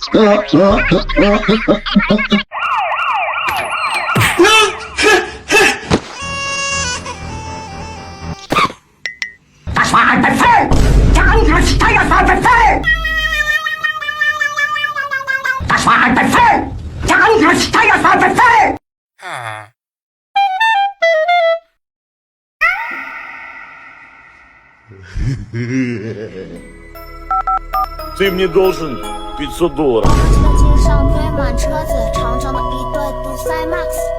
Das war ein Befehl! Der Angriff Steyrs war ein Befehl! Das war ein Befehl! Der Angriff Steyrs war ein Befehl! Ты мне должен $500. 这个街上堆满车子，长长的一对杜塞 Max。